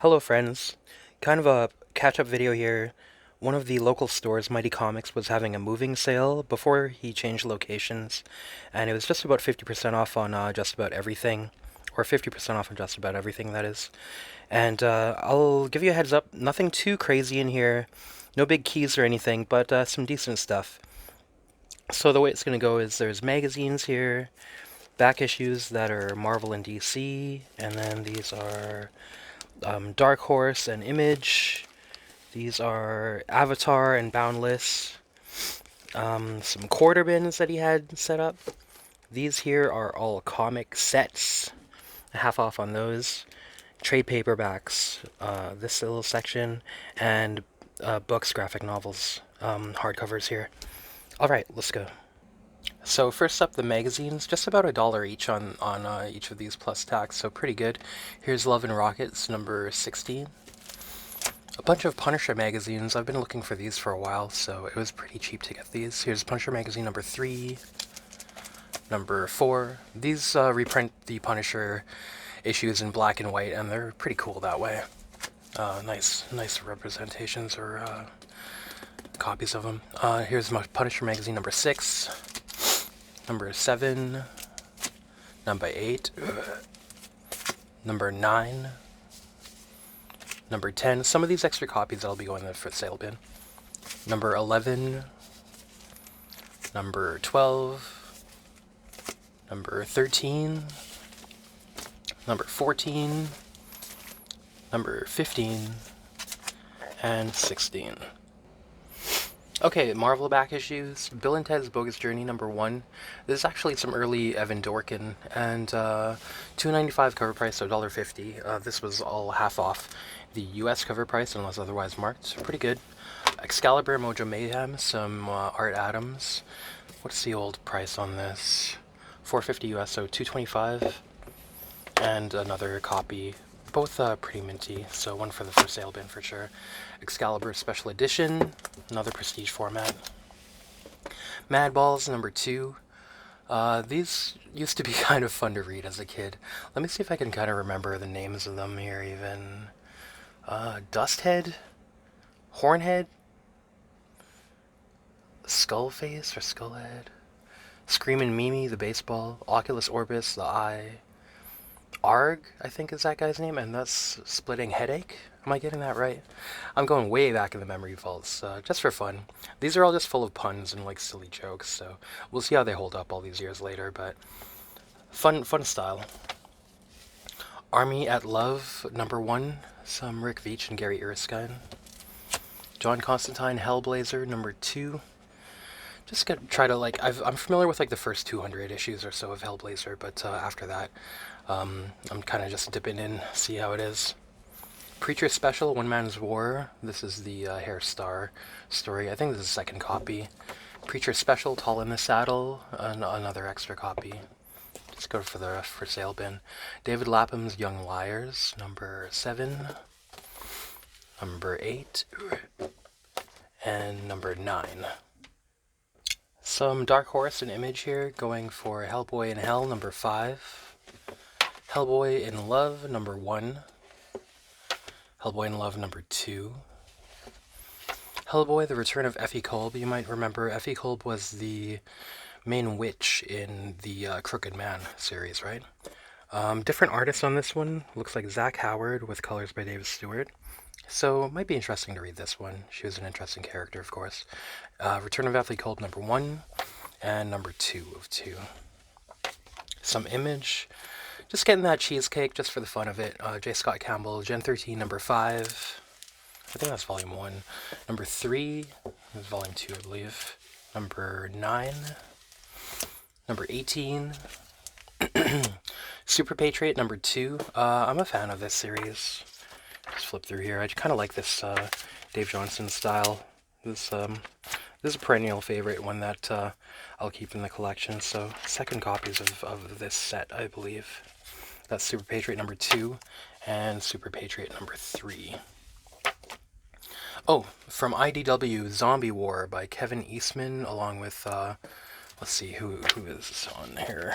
Hello friends, kind of a catch-up video here. One of the local stores, Mighty Comics, was having a moving sale before he changed locations, and it was just about 50% off on just about everything, or 50% off on just about everything, that is. And I'll give you a heads up, nothing too crazy in here, no big keys or anything, but some decent stuff. So the way it's going to go is there's magazines here, back issues that are Marvel and DC, and then these are Dark Horse and Image. These are Avatar and Boundless. Some quarter bins that he had set up. These here are all comic sets, half off on those. Trade paperbacks, this little section, and books, graphic novels, hardcovers here. Alright, let's go. So first up, the magazines, just about $1 each on each of these plus tax, so pretty good. Here's Love and Rockets, number 16. A bunch of Punisher magazines. I've been looking for these for a while, so it was pretty cheap to get these. Here's Punisher magazine number 3, number 4. These reprint the Punisher issues in black and white, and they're pretty cool that way. Nice representations or copies of them. Here's my Punisher magazine number 6, number 7, number 8, number 9, number 10. Some of these extra copies that'll be going in the for sale bin. Number 11, number 12, number 13, number 14, number 15, and 16. Okay, Marvel back issues. Bill and Ted's Bogus Journey number 1. This is actually some early Evan Dorkin, and $2.95 cover price, so $1.50. This was all half off the US cover price unless otherwise marked. Pretty good. Excalibur, Mojo Mayhem, some Art Adams. What's the old price on this? $4.50 US, so $2.25. And another copy. Both pretty minty, so one for the for sale bin for sure. Excalibur Special Edition, another prestige format. Mad Balls number 2. These used to be kind of fun to read as a kid. Let me see if I can kind of remember the names of them here even. Dusthead? Hornhead? Skullface or Skullhead? Screamin' Mimi, the baseball. Oculus Orbis, the eye. Arg, I think is that guy's name, and that's Splitting Headache. Am I getting that right? I'm going way back in the memory vaults, just for fun. These are all just full of puns and like silly jokes, so we'll see how they hold up all these years later, but fun style. Army at Love, number 1, some Rick Veitch and Gary Erskine. John Constantine, Hellblazer, number 2. Just gonna try to I'm familiar with like the first 200 issues or so of Hellblazer, but after that, I'm kind of just dipping in, see how it is. Preacher Special, One Man's War. This is the Hair Star story. I think this is the second copy. Preacher Special, Tall in the Saddle, another extra copy. Just go for the for sale bin. David Lapham's Young Liars, number 7, number 8, and number 9. Some Dark Horse and Image here, going for Hellboy in Hell, number 5. Hellboy in Love, number 1. Hellboy in Love, number 2. Hellboy, The Return of Effie Kolb. You might remember Effie Kolb was the main witch in the Crooked Man series, right? Different artists on this one. Looks like Zach Howard with colors by David Stewart. So it might be interesting to read this one. She was an interesting character, of course. Return of Effie Kolb, number 1, and number 2 of 2. Some Image. Just getting that cheesecake just for the fun of it. J. Scott Campbell, Gen 13, number 5. I think that's volume 1. Number 3 is volume 2, I believe. Number 9. Number 18. Super Patriot, number 2. I'm a fan of this series. Just flip through here. I kind of like this Dave Johnson style. This is a perennial favorite, one that I'll keep in the collection. So second copies of this set, I believe. That's Super Patriot number 2 and Super Patriot number 3. Oh, from IDW, Zombie War by Kevin Eastman, along with, let's see, who is on here?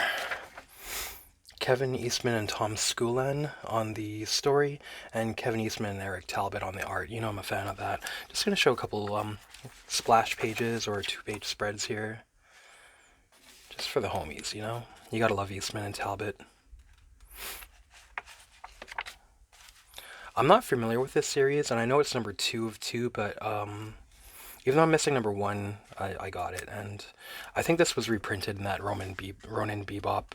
Kevin Eastman and Tom Schoolan on the story, and Kevin Eastman and Eric Talbot on the art. You know I'm a fan of that. Just gonna show a couple splash pages or 2-page spreads here, just for the homies. You know, you gotta love Eastman and Talbot. I'm not familiar with this series, and I know it's number 2 of 2, but even though I'm missing number 1, I got it, and I think this was reprinted in that Ronin Bebop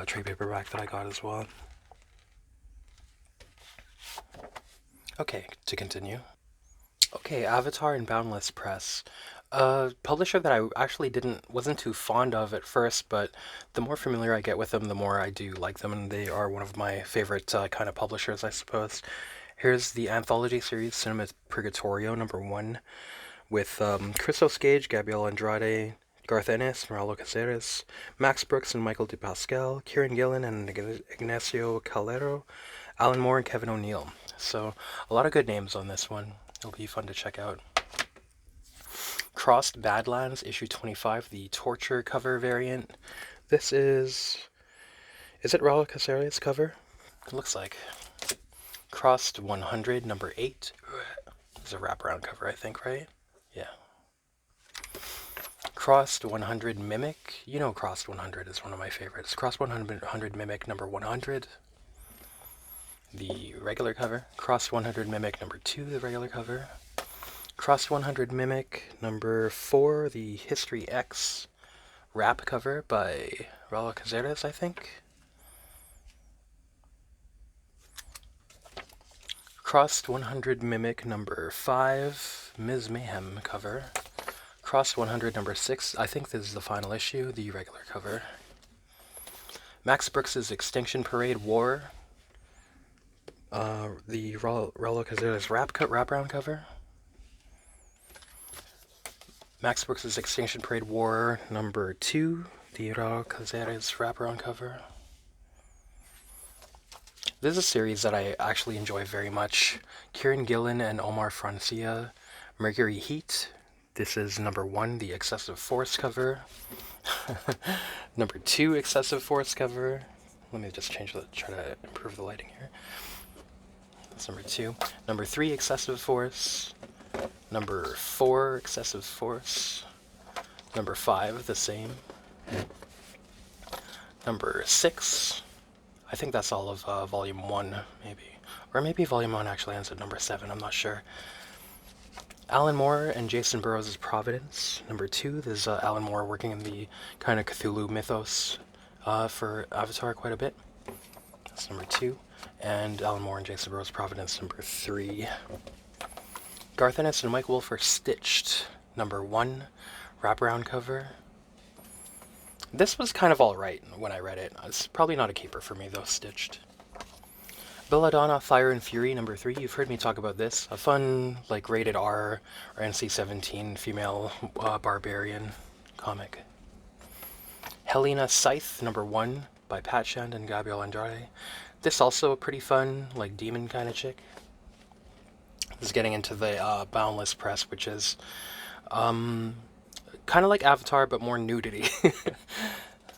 trade paperback that I got as well. Okay, to continue. Okay, Avatar and Boundless Press. A publisher that I actually wasn't too fond of at first, but the more familiar I get with them, the more I do like them, and they are one of my favorite kind of publishers, I suppose. Here's the anthology series, Cinema Purgatorio, number 1, with Christos Gage, Gabriel Andrade, Garth Ennis, Mauro Caceres, Max Brooks and Michael DePascal, Kieran Gillen and Ignacio Calero, Alan Moore and Kevin O'Neill. So a lot of good names on this one. It'll be fun to check out. Crossed Badlands, issue 25, the torture cover variant. This is it Raul Caceres' cover? It looks like. Crossed 100, number 8. It's a wraparound cover, I think, right? Yeah. Crossed 100 Mimic. You know Crossed 100 is one of my favorites. Crossed 100 Mimic, number 100. The regular cover. Crossed 100 Mimic, number 2, the regular cover. Crossed 100 Mimic, number 4, the History X wrap cover by Raul Caceres, I think. Crossed 100 Mimic, number 5, Ms. Mayhem cover. Crossed 100, number 6, I think this is the final issue, the regular cover. Max Brooks' Extinction Parade War, the Raul Caceres wraparound cover. Max Brooks' Extinction Parade War, number 2, the Raul Caceres wraparound cover. This is a series that I actually enjoy very much. Kieran Gillen and Omar Francia, Mercury Heat. This is number 1, the Excessive Force cover. Number 2, Excessive Force cover. Let me just try to improve the lighting here. That's number 2. Number 3, Excessive Force. Number 4, Excessive Force. Number 5, the same. Number 6, I think that's all of volume 1, maybe. Or maybe volume 1 actually ends at number 7, I'm not sure. Alan Moore and Jason Burrows' Providence, number 2. This is Alan Moore working in the kind of Cthulhu mythos for Avatar quite a bit. That's number 2. And Alan Moore and Jason Burrows' Providence, number 3. Garth Ennis and Mike Wolf are Stitched, number 1, wraparound cover. This was kind of alright when I read it. It's probably not a keeper for me, though, Stitched. Belladonna, Fire and Fury, number 3. You've heard me talk about this. A fun, like, rated R or NC-17 female barbarian comic. Helena Scythe, number 1, by Pat Shand and Gabriel Andrade. This also a pretty fun, like, demon kind of chick. This is getting into the Boundless Press, which is kind of like Avatar, but more nudity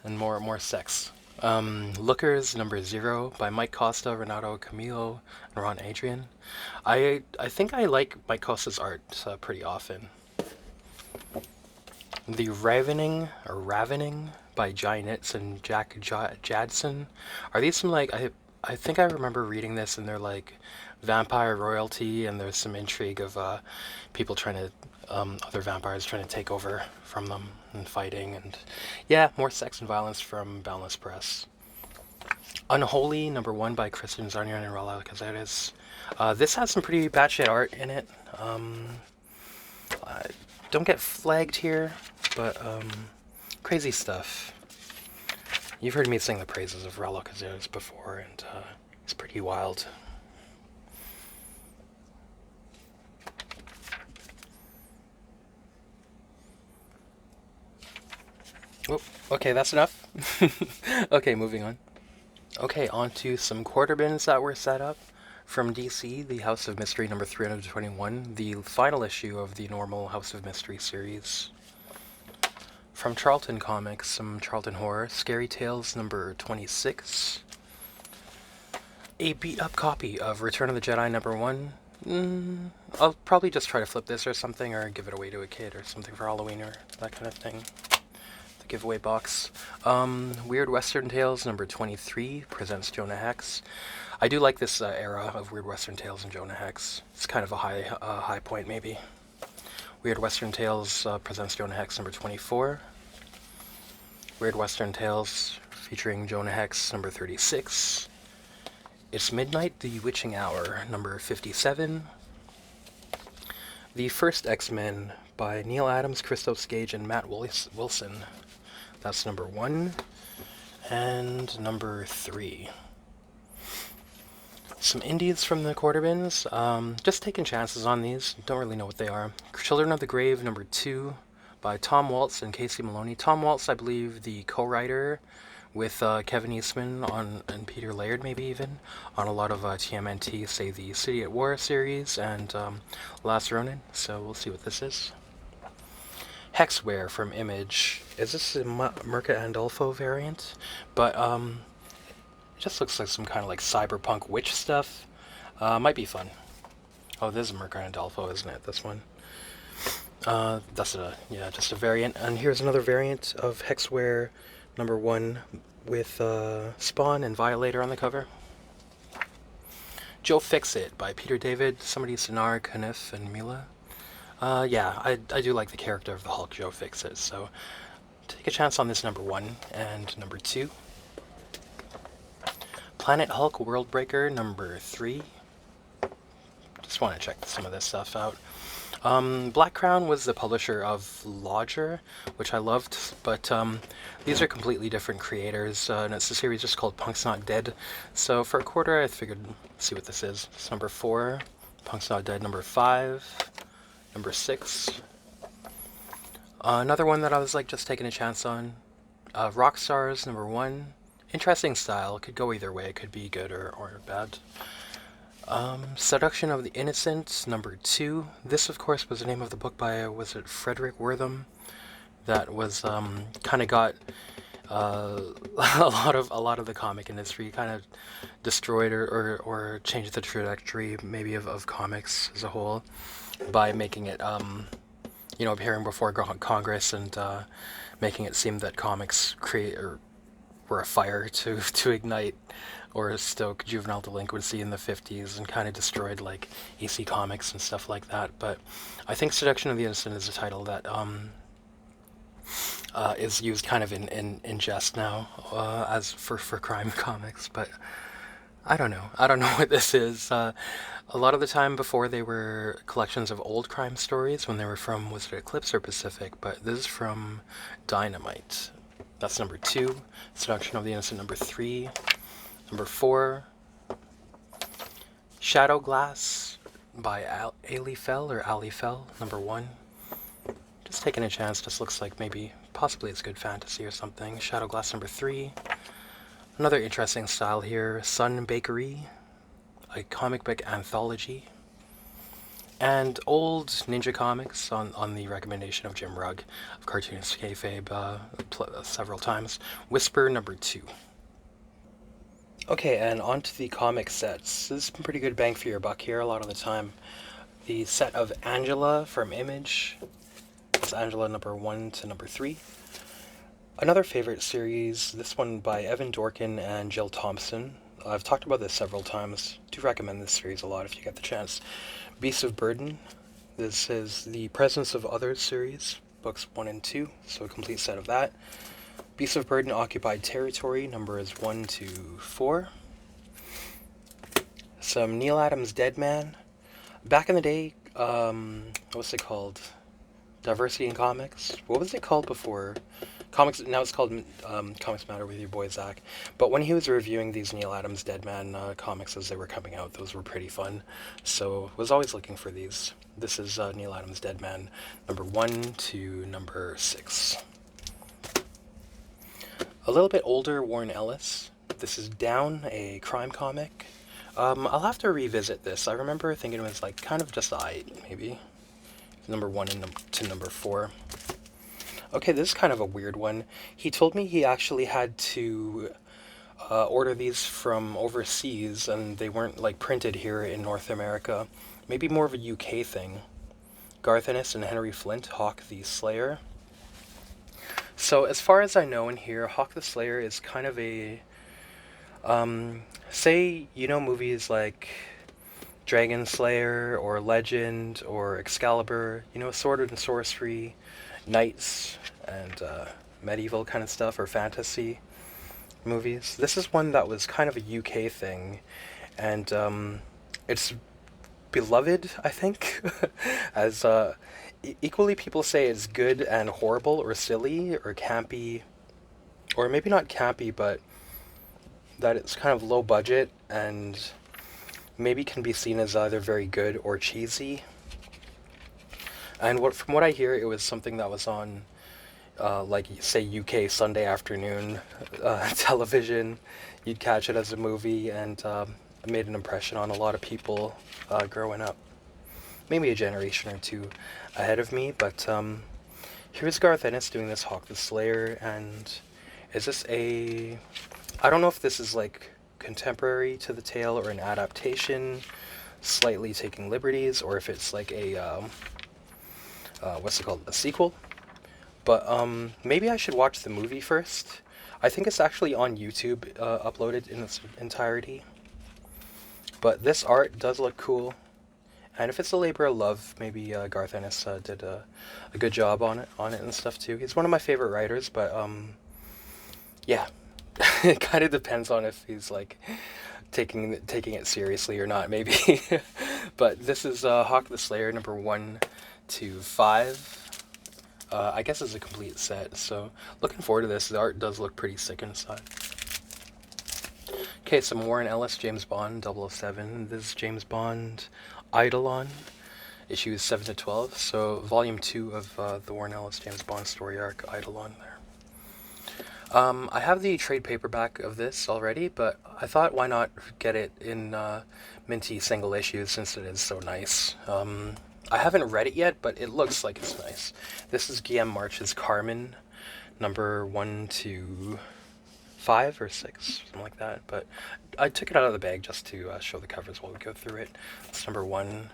and more sex. Lookers, number 0, by Mike Costa, Renato Camillo, and Ron Adrian. I think I like Mike Costa's art pretty often. The Ravening by Jai Nitz and Jack Jadson. Are these some, like, I think I remember reading this, and they're like vampire royalty, and there's some intrigue of people trying to, other vampires trying to take over from them and fighting, and yeah, more sex and violence from Boundless Press. Unholy, number 1, by Kristen Zarnian and Raul Caceres. This has some pretty batshit art in it. Don't get flagged here, but crazy stuff. You've heard me sing the praises of Raul Caceres before, and it's pretty wild. Oh, okay, that's enough. Okay, moving on. Okay, on to some quarter bins that were set up. From DC, the House of Mystery number 321, the final issue of the normal House of Mystery series. From Charlton Comics, some Charlton Horror, Scary Tales number 26. A beat-up copy of Return of the Jedi number 1. I'll probably just try to flip this or something, or give it away to a kid or something for Halloween or that kind of thing. The giveaway box. Weird Western Tales number 23 presents Jonah Hex. I do like this era of Weird Western Tales and Jonah Hex. It's kind of a high point, maybe. Weird Western Tales presents Jonah Hex number 24. Weird Western Tales featuring Jonah Hex number 36. It's Midnight, the Witching Hour number 57. The First X-Men by Neil Adams, Christos Gage, and Matt Wilson. That's number 1. And number 3. Some indies from the quarter bins. Just taking chances on these. Don't really know what they are. Children of the Grave, number 2, by Tom Waltz and Casey Maloney. Tom Waltz, I believe, the co-writer with Kevin Eastman and Peter Laird, maybe even, on a lot of TMNT, say the City at War series and Last Ronin. So we'll see what this is. Hexware from Image. Is this a Mirka Andolfo variant? But it just looks like some kind of like cyberpunk witch stuff. Might be fun. Oh, this is Mirka Andolfo, isn't it? This one. That's just a variant. And here's another variant of Hexware number 1 with Spawn and Violator on the cover. Joe Fixit by Peter David, somebody Sinar, Kniff, and Mila. I do like the character of the Hulk, Joe Fixit, so take a chance on this number 1 and number 2. Planet Hulk Worldbreaker number 3. Just want to check some of this stuff out. Black Crown was the publisher of Lodger, which I loved, but these are completely different creators, and it's a series just called Punk's Not Dead. So for a quarter, I figured, see what this is. It's number 4, Punk's Not Dead number 5, number 6. Another one that I was like just taking a chance on, Rockstars number 1. Interesting style, could go either way, it could be good or bad. Seduction of the Innocent, number 2. This, of course, was the name of the book by, was it Frederick Wortham? That was, kind of got, a lot of the comic industry kind of destroyed or changed the trajectory, maybe, of comics as a whole, by making it, appearing before Congress and, making it seem that comics were a fire to ignite or stoke juvenile delinquency in the 50s and kind of destroyed like AC Comics and stuff like that. But I think Seduction of the Innocent is a title that is used kind of in jest now as for crime comics, but I don't know what this is. A lot of the time before, they were collections of old crime stories when they were from, was it Eclipse or Pacific? But this is from Dynamite. That's number 2. Seduction of the Innocent, number 3. Number 4. Shadow Glass by Ali Fell, number 1. Just taking a chance. Just looks like possibly it's good fantasy or something. Shadow Glass, number 3. Another interesting style here. Sun Bakery, a comic book anthology. And old Ninja Comics on the recommendation of Jim Rugg of Cartoonist Kayfabe several times. Whisper number 2. Okay, and on to the comic sets. This is some pretty good bang for your buck here a lot of the time. The set of Angela from Image. It's Angela number 1 to number 3. Another favorite series, this one by Evan Dorkin and Jill Thompson. I've talked about this several times. Do recommend this series a lot if you get the chance. Beasts of Burden. This is the Presence of Others series, books 1 and 2, so a complete set of that. Beasts of Burden Occupied Territory, numbers 1 to 4. Some Neil Adams Dead Man. Back in the day, what was it called? Diversity in Comics? What was it called before? Comics, now it's called Comics Matter with your boy Zach. But when he was reviewing these Neil Adams Dead Man comics as they were coming out, those were pretty fun. So was always looking for these. This is Neil Adams Dead Man, number 1 to number 6. A little bit older Warren Ellis. This is Down, a crime comic. I'll have to revisit this. I remember thinking it was like kind of just maybe. Number 1 and to number 4. Okay, this is kind of a weird one. He told me he actually had to order these from overseas and they weren't like printed here in North America. Maybe more of a UK thing. Garth Ennis and Henry Flint, Hawk the Slayer. So as far as I know in here, Hawk the Slayer is kind of a say you know movies like Dragon Slayer or Legend or Excalibur, you know, sword and sorcery, knights and medieval kind of stuff or fantasy movies. This is one that was kind of a UK thing, and it's beloved, I think, as equally people say it's good and horrible or silly or campy, or maybe not campy, but that it's kind of low budget and maybe can be seen as either very good or cheesy. And from what I hear, it was something that was on, like say UK Sunday afternoon television. You'd catch it as a movie, and it made an impression on a lot of people growing up. Maybe a generation or two ahead of me, but here's Garth Ennis doing this Hawk the Slayer, and is this a... I don't know if this is like contemporary to the tale or an adaptation, slightly taking liberties, or if it's like a what's it called, a sequel. But maybe I should watch the movie first. I think it's actually on YouTube, uploaded in its entirety. But this art does look cool, and if it's a labor of love, maybe Garth Ennis did a good job on it and stuff too. He's one of my favorite writers, but yeah, it kind of depends on if he's like taking it seriously or not, maybe. But this is Hawk the Slayer number 1 to 5. I guess it's a complete set, so looking forward to this. The art does look pretty sick inside. Okay, some Warren Ellis, James Bond, 007. This is James Bond Eidolon, issues 7 to 12. So volume 2 of the Warren Ellis James Bond story arc, Eidolon there. I have the trade paperback of this already, but I thought why not get it in minty single issues since it is so nice. I haven't read it yet, but it looks like it's nice. This is Guillaume March's Carmen, number 1 to 5 or 6, something like that. But I took it out of the bag just to show the covers while we go through it. It's number 1,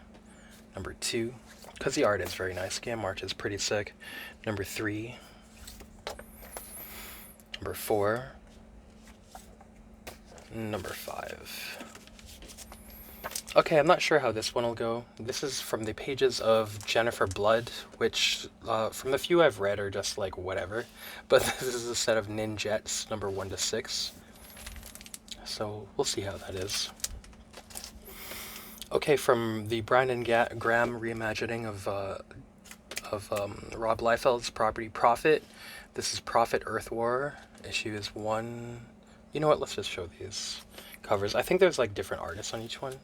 number 2, because the art is very nice. Guillaume March is pretty sick. Number 3, number 4, number 5. Okay, I'm not sure how this one will go. This is from the pages of Jennifer Blood, which, from the few I've read, are just like whatever. But this is a set of Ninjets, number 1 to 6. So we'll see how that is. Okay, from the Brandon Graham reimagining of Rob Liefeld's property Prophet. This is Prophet Earth War, issue is 1. You know what? Let's just show these covers. I think there's like different artists on each one,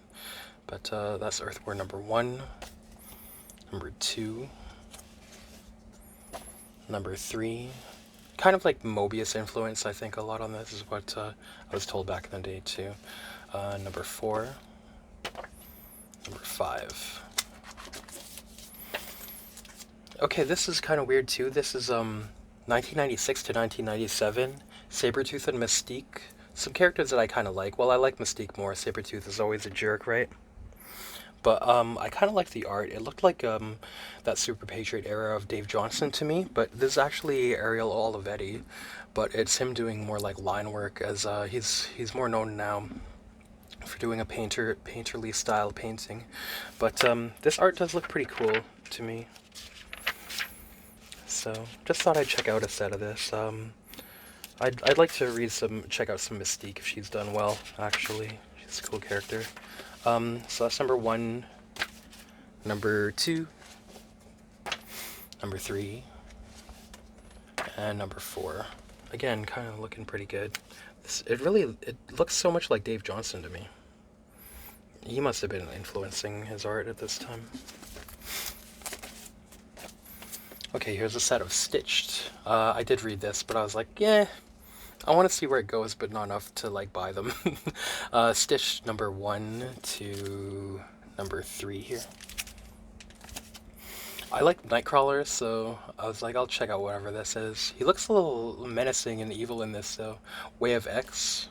but that's Earth War number 1, number 2, number 3. Kind of like Mobius influence, I think, a lot on this is what I was told back in the day too. Number 4, number 5. Okay, this is kind of weird too. This is 1996 to 1997. Sabretooth and Mystique. Some characters that I kind of like. Well, I like Mystique more. Sabretooth is always a jerk, right? But I kind of like the art. It looked like that Super Patriot era of Dave Johnston to me. But this is actually Ariel Olivetti. But it's him doing more like line work, as he's more known now for doing a painterly style painting. But this art does look pretty cool to me. So just thought I'd check out a set of this. I'd like to check out some Mystique if she's done well, actually. She's a cool character. So that's number 1, number 2, number 3, and number 4. Again, kind of looking pretty good. It looks so much like Dave Johnston to me. He must have been influencing his art at this time. Okay, here's a set of Stitched. I did read this, but I was like, yeah, I want to see where it goes, but not enough to like buy them. Stitched number 1 to number 3 here. I like Nightcrawler, so I was like, I'll check out whatever this is. He looks a little menacing and evil in this, though. Way of X,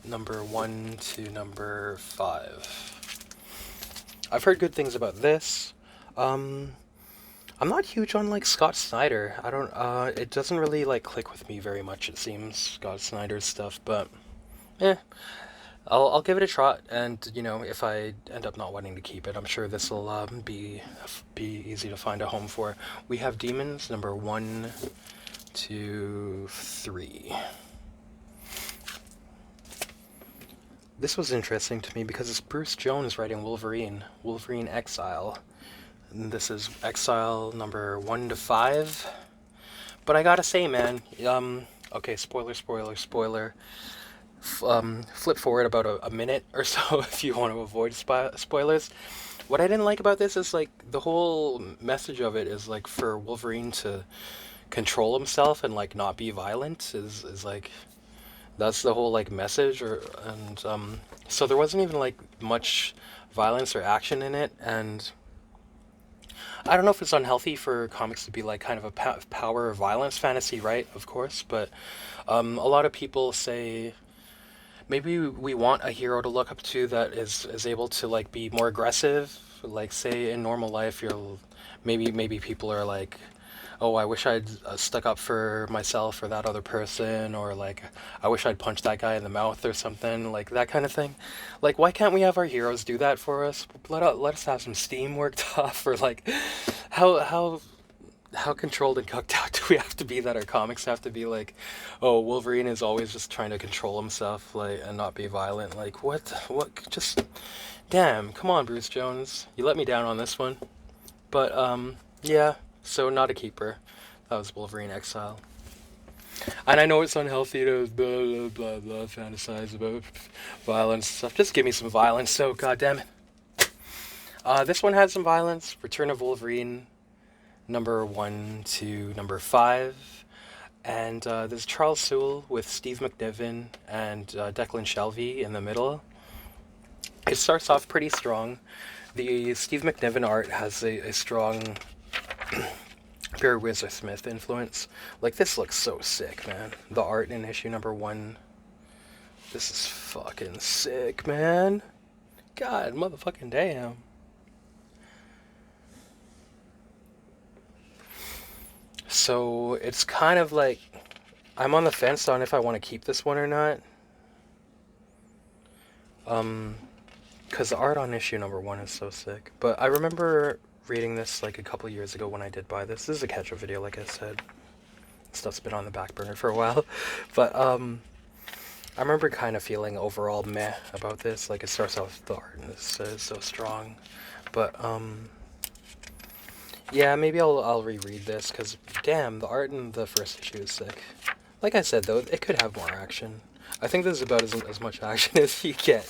number 1 to number 5. I've heard good things about this. Um, I'm not huge on like Scott Snyder. I don't. It doesn't really like click with me very much. It seems Scott Snyder's stuff, but eh, I'll give it a shot. And you know, if I end up not wanting to keep it, I'm sure this will be easy to find a home for. We have Demons number 1, 2, 3. This was interesting to me because it's Bruce Jones writing Wolverine Exile. And this is Exile number 1 to 5. But I gotta say, man, okay, spoiler. Flip forward about a minute or so if you want to avoid spoilers. What I didn't like about this is like the whole message of it is like for Wolverine to control himself and like not be violent is like that's the whole like message and so there wasn't even like much violence or action in it, and I don't know if it's unhealthy for comics to be like kind of a power or violence fantasy, right? Of course, but a lot of people say maybe we want a hero to look up to that is able to like be more aggressive. Like say in normal life, you're maybe people are like, oh, I wish I'd stuck up for myself or that other person, or like I wish I'd punched that guy in the mouth or something, like that kind of thing. Like why can't we have our heroes do that for us? Let us have some steam worked off, or like how how controlled and cucked out do we have to be that our comics have to be like, oh, Wolverine is always just trying to control himself, like, and not be violent? Like, what, just, damn, come on, Bruce Jones. You let me down on this one. But, yeah, so not a keeper. That was Wolverine Exile. And I know it's unhealthy to blah, blah, blah, blah, fantasize about violence and stuff. Just give me some violence, so goddamn it. This one had some violence. Return of Wolverine, number 1 to number 5. And there's Charles Soule with Steve McNiven and Declan Shalvey in the middle. It starts off pretty strong. The Steve McNiven art has a strong Barry Windsor Smith influence. Like, this looks so sick, man. The art in issue number 1. This is fucking sick, man. God, motherfucking damn. So it's kind of like I'm on the fence on if I want to keep this one or not. Because the art on issue number 1 is so sick. But I remember reading this like a couple years ago when I did buy this. This is a catch-up video, like I said. Stuff's been on the back burner for a while. But I remember kind of feeling overall meh about this. Like, it starts off with the art and this is so strong. But yeah, maybe I'll reread this, because damn, the art in the first issue is sick. Like I said, though, it could have more action. I think this is about as much action as you get.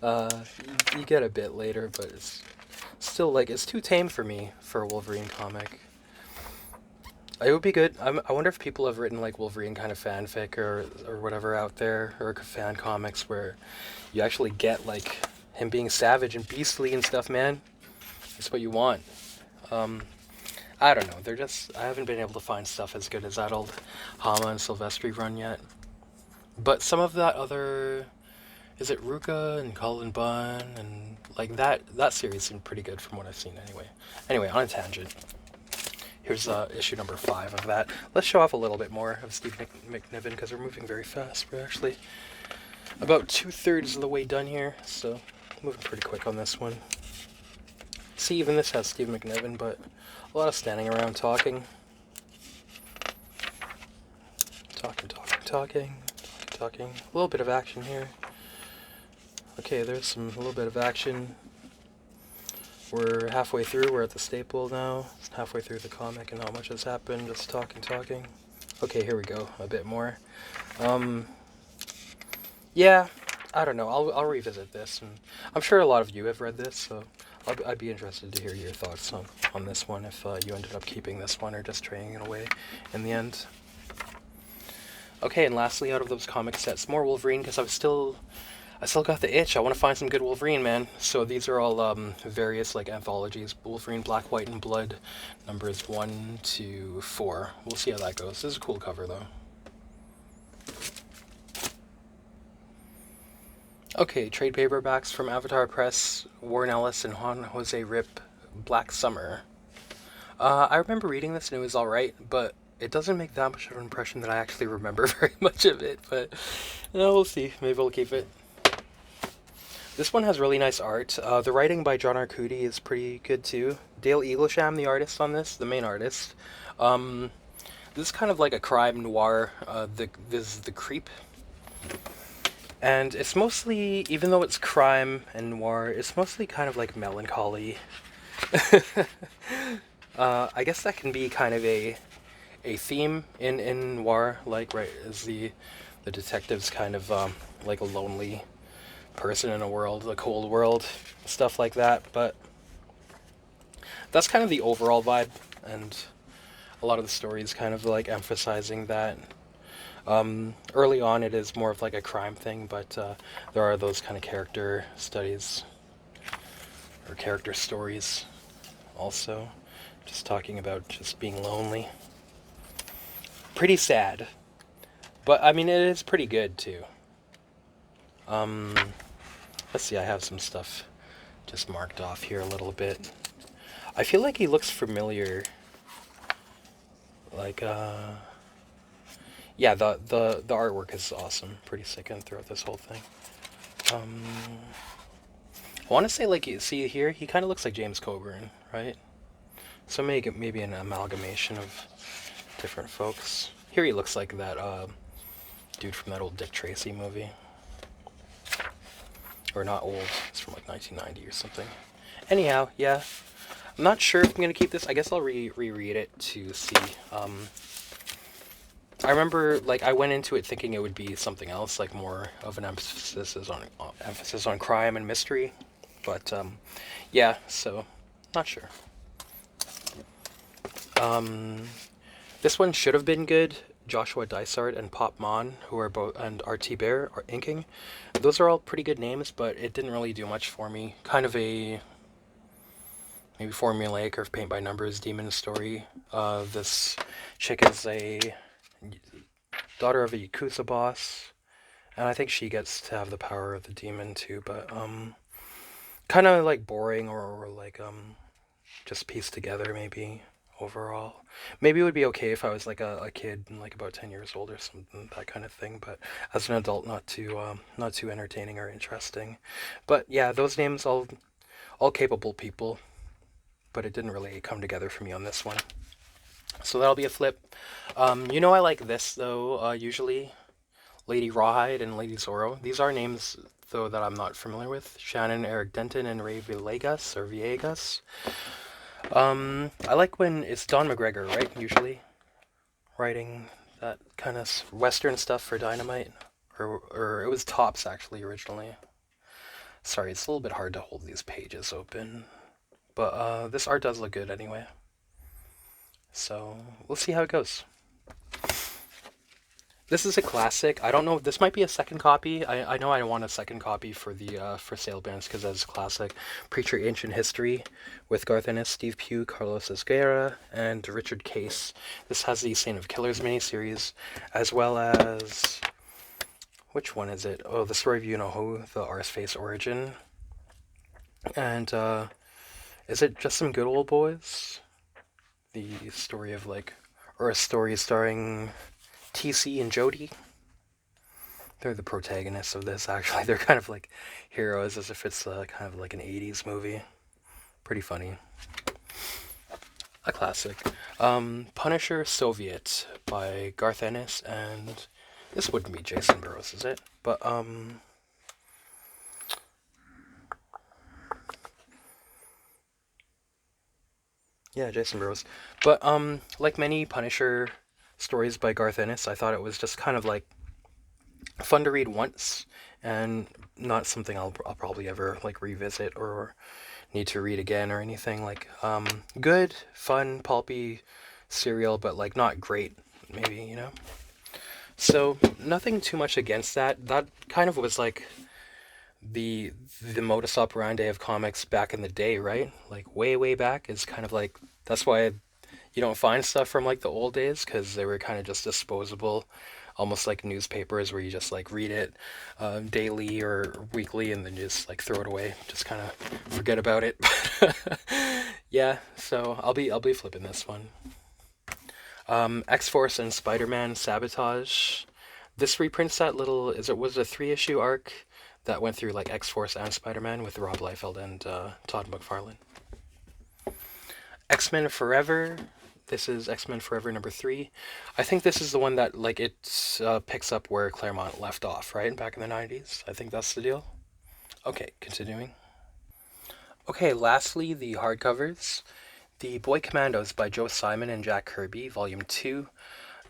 You get a bit later, but it's still, like, it's too tame for me for a Wolverine comic. It would be good. I wonder if people have written, like, Wolverine kind of fanfic or whatever out there, or fan comics where you actually get, like, him being savage and beastly and stuff, man. That's what you want. I don't know. I haven't been able to find stuff as good as that old Hama and Silvestri run yet. But some of that other, is it Ruka and Cullen Bunn and like that series seemed pretty good from what I've seen anyway. Anyway, on a tangent. Here's issue number 5 of that. Let's show off a little bit more of Steve McNiven because we're moving very fast. We're actually about 2/3 of the way done here, so moving pretty quick on this one. See, even this has Steve McNiven, but a lot of standing around talking. Talking. A little bit of action here. Okay, there's a little bit of action. We're halfway through. We're at the staple now. Halfway through the comic, and not much has happened. Just talking. Okay, here we go. A bit more. Yeah, I don't know. I'll revisit this, and I'm sure a lot of you have read this, so I'd be interested to hear your thoughts on this one, if you ended up keeping this one or just trading it away in the end. Okay, and lastly, out of those comic sets, more Wolverine, because I still got the itch. I want to find some good Wolverine, man. So these are all various like anthologies. Wolverine Black, White, and Blood, numbers 1 to 4. We'll see how that goes. This is a cool cover though. Okay, trade paperbacks from Avatar Press, Warren Ellis and Juan Jose Rip, Black Summer. I remember reading this and it was alright, but it doesn't make that much of an impression that I actually remember very much of it, but we'll see. Maybe we'll keep it. This one has really nice art. The writing by John Arcudi is pretty good too. Dale Eaglesham, the artist on this, the main artist. Um, this is kind of like a crime noir. This is The Creep. And it's mostly, even though it's crime and noir, it's mostly kind of like melancholy. I guess that can be kind of a theme in noir, like right as the detective's kind of like a lonely person in a world, a cold world, stuff like that. But that's kind of the overall vibe, and a lot of the stories kind of like emphasizing that. Early on, it is more of like a crime thing, but there are those kind of character studies or character stories also, just talking about just being lonely. Pretty sad, but I mean, it is pretty good too. Um, let's see, I have some stuff just marked off here a little bit. I feel like he looks familiar. Like, yeah, the artwork is awesome, pretty sick and throughout this whole thing. Um, I want to say like you see here, he kind of looks like James Coburn, right? So maybe an amalgamation of different folks. Here he looks like that dude from that old Dick Tracy movie, or not old. It's from like 1990 or something. Anyhow, yeah, I'm not sure if I'm gonna keep this. I guess I'll reread it to see. I remember like I went into it thinking it would be something else, like more of an emphasis on crime and mystery, but yeah. So not sure. Um, this one should have been good. Joshua Dysart and Pop Mon, who are both, and RT Bear are inking. Those are all pretty good names, but it didn't really do much for me. Kind of a maybe formulaic or paint by numbers demon story. This chick is a daughter of a Yakuza boss, and I think she gets to have the power of the demon too, but kind of like boring or like just pieced together maybe overall. Maybe it would be okay if I was like a kid and like about 10 years old or something, that kind of thing, but as an adult not too entertaining or interesting. But yeah, those names all capable people, but it didn't really come together for me on this one. So that'll be a flip. I like this though, usually. Lady Rawhide and Lady Zorro. These are names though that I'm not familiar with. Shannon Eric Denton and Ray Villegas. I like when it's Don McGregor, right? Usually writing that kind of Western stuff for Dynamite, or it was Tops actually originally. Sorry, it's a little bit hard to hold these pages open, but this art does look good anyway. So we'll see how it goes. This is a classic. I don't know. This might be a second copy. I know I want a second copy for the for sale bands because that's a classic. Preacher Ancient History with Garth Ennis, Steve Pugh, Carlos Esguerra, and Richard Case. This has the Saint of Killers miniseries, as well as which one is it? Oh, the Story of You Know Who, the Arseface Origin, and is it Just Some Good Old Boys? The story of like, or a story starring TC and Jody. They're the protagonists of this, actually. They're kind of like heroes, as if it's kind of like an 80s movie. Pretty funny. A classic. Punisher Soviet by Garth Ennis, and this wouldn't be Jason Burrows, is it? But, yeah, Jason Burrows. But, like many Punisher stories by Garth Ennis, I thought it was just kind of like fun to read once and not something I'll probably ever like revisit or need to read again or anything. Like good, fun, pulpy serial, but like not great, maybe. So nothing too much against that. That kind of was like the the modus operandi of comics back in the day, right? Like way back is kind of like that's why you don't find stuff from like the old days because they were kind of just disposable, almost like newspapers where you just like read it daily or weekly and then just like throw it away, just kind of forget about it. Yeah, so I'll be flipping this one. X Force and Spider Man Sabotage. This reprints that little is it was a 3 issue arc that went through like X Force and Spider Man with Rob Liefeld and Todd McFarlane. X Men Forever. This is X Men Forever number 3. I think this is the one that like it picks up where Claremont left off, right? Back in the 90s. I think that's the deal. Okay, continuing. Okay, lastly, the hardcovers. The Boy Commandos by Joe Simon and Jack Kirby, Volume 2.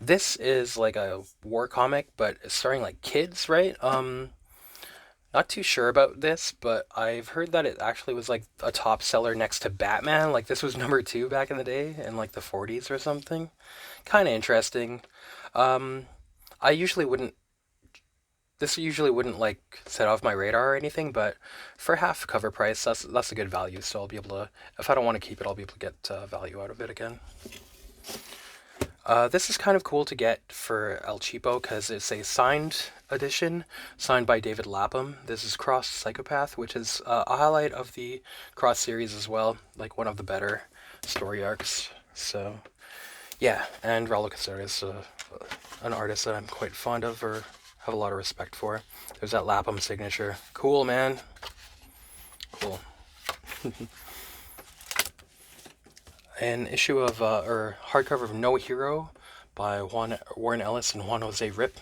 This is like a war comic, but it's starring like kids, right? Not too sure about this, but I've heard that it actually was like a top seller next to Batman. Like this was number 2 back in the day in like the 40s or something. Kind of interesting. Um, I usually wouldn't. This usually wouldn't like set off my radar or anything, but for half cover price, that's a good value. So I'll be able to, if I don't want to keep it, I'll be able to get value out of it again. This is kind of cool to get for El Cheapo because it's a signed edition, signed by David Lapham. This is Cross Psychopath, which is a highlight of the Cross series as well, like one of the better story arcs. So, yeah, and Raulo Casares is an artist that I'm quite fond of or have a lot of respect for. There's that Lapham signature. Cool, man. Cool. An issue of, or hardcover of No Hero by Warren Ellis and Juan Jose Rip.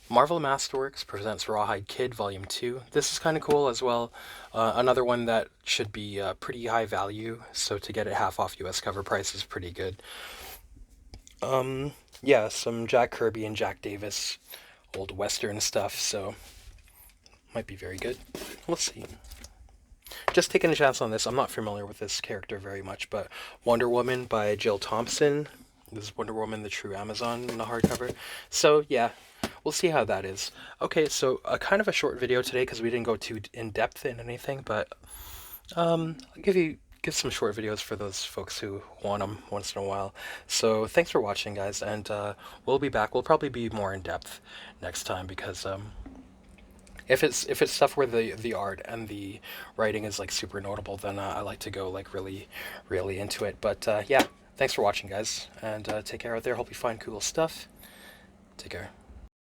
Marvel Masterworks presents Rawhide Kid Volume 2. This is kind of cool as well. Another one that should be pretty high value, so to get it half off US cover price is pretty good. Yeah, some Jack Kirby and Jack Davis old Western stuff, so might be very good. We'll see. Just taking a chance on this. I'm not familiar with this character very much, but Wonder Woman by Jill Thompson. This is Wonder Woman, the True Amazon in the hardcover. So yeah, we'll see how that is. Okay, so kind of a short video today because we didn't go too in depth in anything, but I'll give some short videos for those folks who want them once in a while. So thanks for watching, guys, and we'll be back. We'll probably be more in depth next time because if it's stuff where the art and the writing is like super notable, then I like to go like really into it. But yeah, thanks for watching, guys, and take care out there. Hope you find cool stuff. Take care.